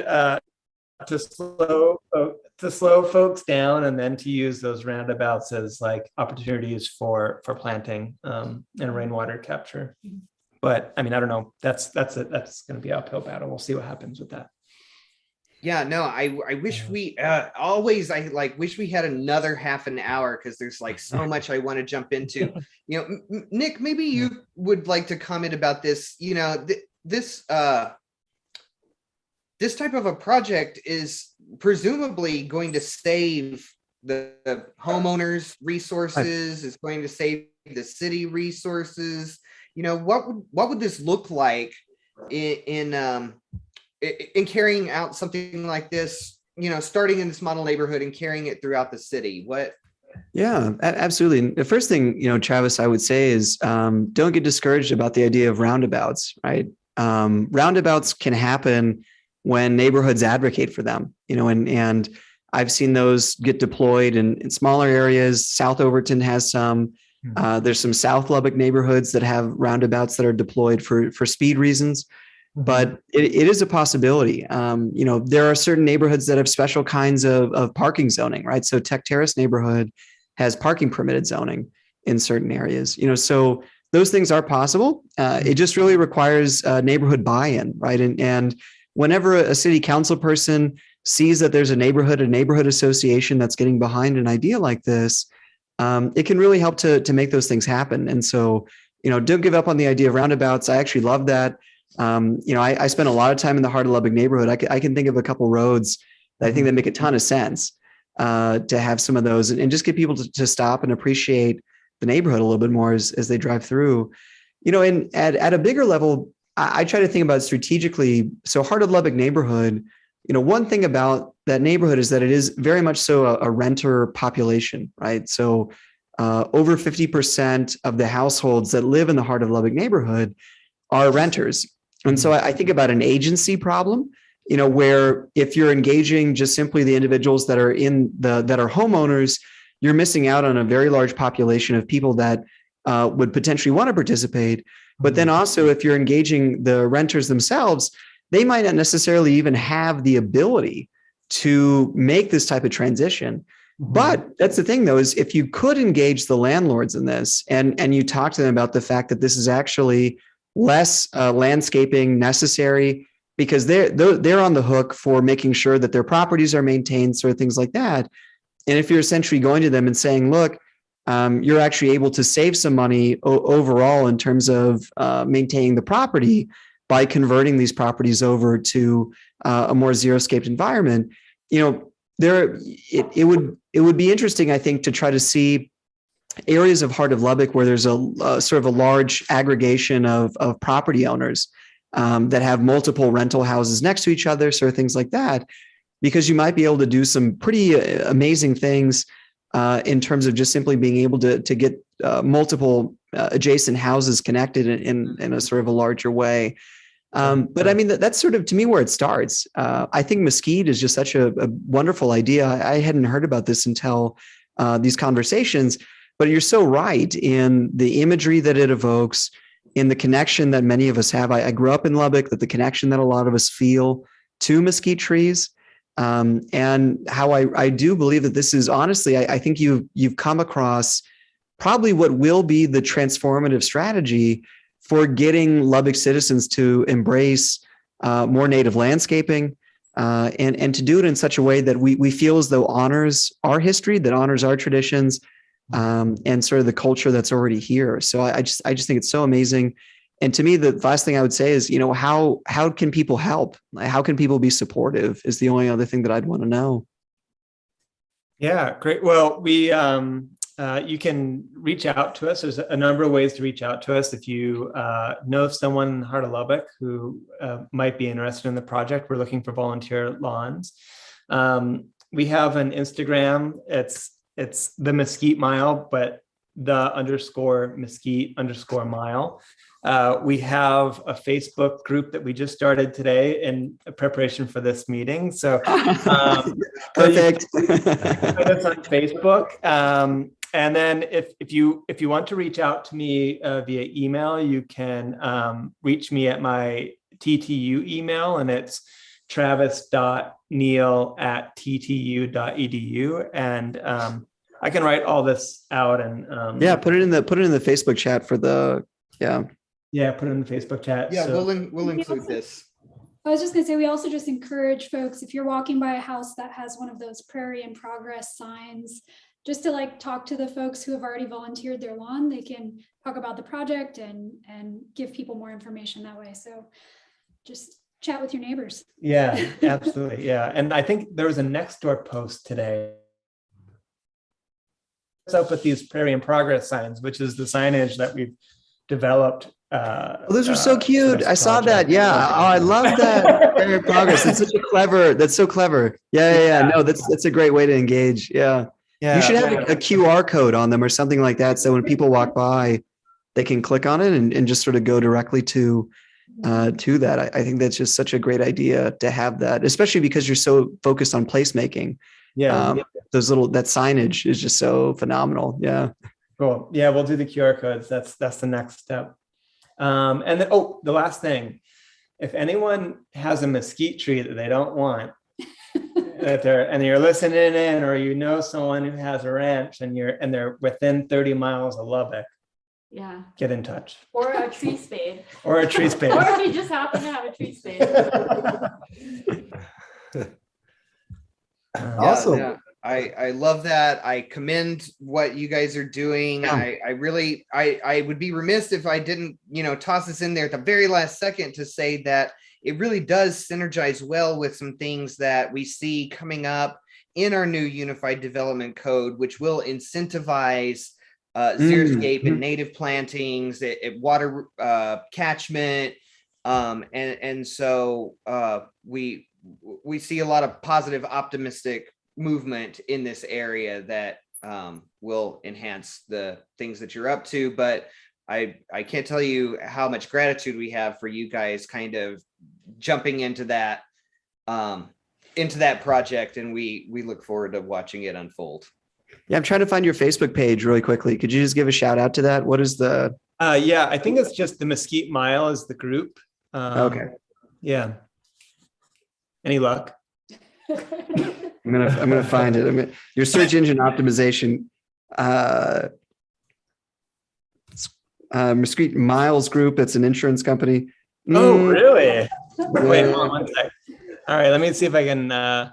to slow folks down, and then to use those roundabouts as like opportunities for planting and rainwater capture. But I mean, I don't know. That's going to be an uphill battle. We'll see what happens with that. Yeah, no, I wish we wish we had another half an hour, because there's like so much I want to jump into. Nick, maybe you would like to comment about this. This type of a project is presumably going to save the homeowners resources, is going to save the city resources. What would this look like in carrying out something like this, starting in this model neighborhood and carrying it throughout the city? Yeah, absolutely. The first thing, Travis, I would say is don't get discouraged about the idea of roundabouts, right? Roundabouts can happen when neighborhoods advocate for them, and I've seen those get deployed in smaller areas. South Overton has some. There's some South Lubbock neighborhoods that have roundabouts that are deployed for speed reasons. But it is a possibility. There are certain neighborhoods that have special kinds of parking zoning, right? So Tech Terrace neighborhood has parking permitted zoning in certain areas, so those things are possible. It just really requires neighborhood buy-in, right? And whenever a city council person sees that there's a neighborhood association that's getting behind an idea like this, it can really help to make those things happen. And so, don't give up on the idea of roundabouts. I actually love that. I spent a lot of time in the heart of Lubbock neighborhood. I can think of a couple roads that I think that make a ton of sense to have some of those and just get people to stop and appreciate the neighborhood a little bit more as they drive through. And at a bigger level, I try to think about it strategically. So heart of Lubbock neighborhood, one thing about that neighborhood is that it is very much so a renter population, right? So over 50% of the households that live in the heart of Lubbock neighborhood are renters. And so I think about an agency problem, where if you're engaging just simply the individuals that are that are homeowners, you're missing out on a very large population of people that would potentially want to participate. But then also, if you're engaging the renters themselves, they might not necessarily even have the ability to make this type of transition. But that's the thing, though, is if you could engage the landlords in this and you talk to them about the fact that this is actually less landscaping necessary, because they're on the hook for making sure that their properties are maintained, sort of things like that. And if you're essentially going to them and saying, look, you're actually able to save some money overall in terms of maintaining the property by converting these properties over to a more zero-scaped environment, it would be interesting, I think, to try to see areas of heart of Lubbock where there's a sort of a large aggregation of property owners that have multiple rental houses next to each other, sort of things like that, because you might be able to do some pretty amazing things in terms of just simply being able to get multiple adjacent houses connected in a sort of a larger way. But I mean, that's sort of, to me, where it starts. I think Mesquite is just such a wonderful idea. I hadn't heard about this until these conversations, but you're so right in the imagery that it evokes, in the connection that many of us have. I grew up in Lubbock, that the connection that a lot of us feel to mesquite trees, and how I do believe that this is, honestly, I think you've come across probably what will be the transformative strategy for getting Lubbock citizens to embrace more native landscaping, and to do it in such a way that we feel as though honors our history, that honors our traditions, and sort of the culture that's already here. So I just think it's so amazing. And to me, the last thing I would say is, how can people help? How can people be supportive is the only other thing that I'd want to know. Yeah, great. Well, you can reach out to us. There's a number of ways to reach out to us. If you know someone in the heart of Lubbock who might be interested in the project, we're looking for volunteer lawns. We have an Instagram. It's it's the Mesquite Mile, but the underscore Mesquite underscore mile. We have a Facebook group that we just started today in preparation for this meeting. So Perfect. find us on Facebook. And then if you want to reach out to me via email, you can reach me at my TTU email, and it's travis.neal@ttu.edu. And I can write all this out and put it in the Facebook chat for the put it in the Facebook chat. Yeah, so. we'll include this. I was just gonna say, we also just encourage folks, if you're walking by a house that has one of those prairie in progress signs, just to like talk to the folks who have already volunteered their lawn. They can talk about the project and give people more information that way. So just chat with your neighbors. Yeah, absolutely. Yeah. And I think there was a Nextdoor post today. What's up with these prairie in progress signs, which is the signage that we've developed. Those are so cute. I saw that. Yeah. Oh, I love that. Prairie in progress. It's such a clever. That's so clever. Yeah. No, that's a great way to engage. Yeah. You should have a QR code on them or something like that. So when people walk by, they can click on it and just sort of go directly to that. I think that's just such a great idea to have that, especially because you're so focused on placemaking. That signage is just so phenomenal. Yeah. Cool. Yeah, we'll do the QR codes. That's the next step. And then, the last thing, if anyone has a mesquite tree that they don't want, and you're listening in, or you know someone who has a ranch and they're within 30 miles of Lubbock, get in touch. Or a tree spade. Or a tree spade. Or if you just happen to have a tree spade. Awesome. Yeah, I love that. I commend what you guys are doing. Yeah. I would be remiss if I didn't, toss this in there at the very last second to say that it really does synergize well with some things that we see coming up in our new Unified Development Code, which will incentivize xeriscape and native plantings, water catchment, and so we see a lot of positive, optimistic movement in this area that will enhance the things that you're up to. But I can't tell you how much gratitude we have for you guys kind of jumping into that project, and we look forward to watching it unfold. Yeah, I'm trying to find your Facebook page really quickly. Could you just give a shout out to that? What is the? I think it's just the Mesquite Mile is the group. Okay. Yeah. Any luck? I'm gonna find it. Your search engine optimization. Mesquite Miles Group. It's an insurance company. Oh, really? Wait, hold on one sec. All right, let me see if I can. I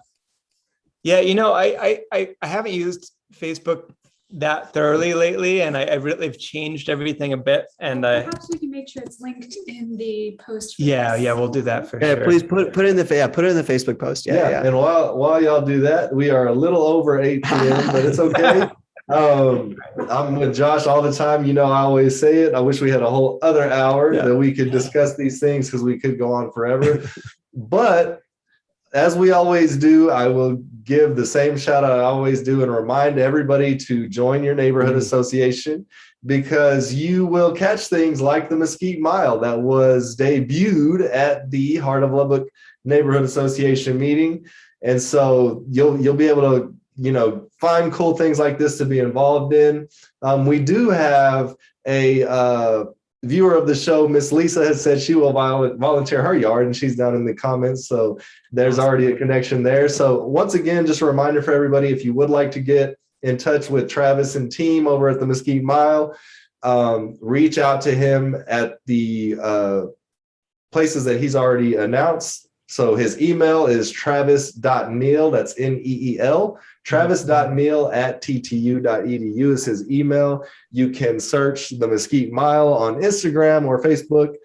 haven't used Facebook that thoroughly lately, and I really have changed everything a bit. And perhaps we can make sure it's linked in the post. We'll do that for sure. Please put it in the Facebook post. Yeah. And while y'all do that, we are a little over 8 p.m., but it's okay. I'm with Josh all the time. I always say it. I wish we had a whole other hour that we could discuss these things, because we could go on forever. But as we always do, I will give the same shout out I always do and remind everybody to join your neighborhood association, because you will catch things like the Mesquite Mile that was debuted at the Heart of Lubbock Neighborhood Association meeting. And so you'll be able to find cool things like this to be involved in. We do have a viewer of the show, Miss Lisa, has said she will volunteer her yard, and she's down in the comments. So there's already a connection there. So once again, just a reminder for everybody, if you would like to get in touch with Travis and team over at the Mesquite Mile, reach out to him at the places that he's already announced. So his email is travis.neal, that's Neel, travis.neal@ttu.edu is his email. You can search the Mesquite Mile on Instagram or Facebook,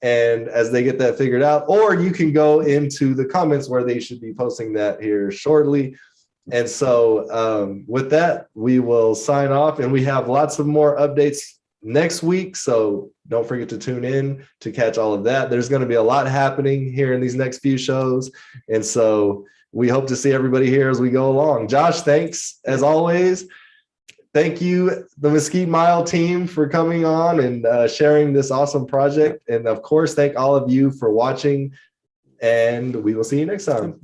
and as they get that figured out, or you can go into the comments where they should be posting that here shortly. And so with that, we will sign off, and we have lots of more updates next week. So don't forget to tune in to catch all of that. There's going to be a lot happening here in these next few shows. And so we hope to see everybody here as we go along. Josh, thanks as always. thank you, the Mesquite Mile team, for coming on and sharing this awesome project. And of course, thank all of you for watching. And we will see you next time.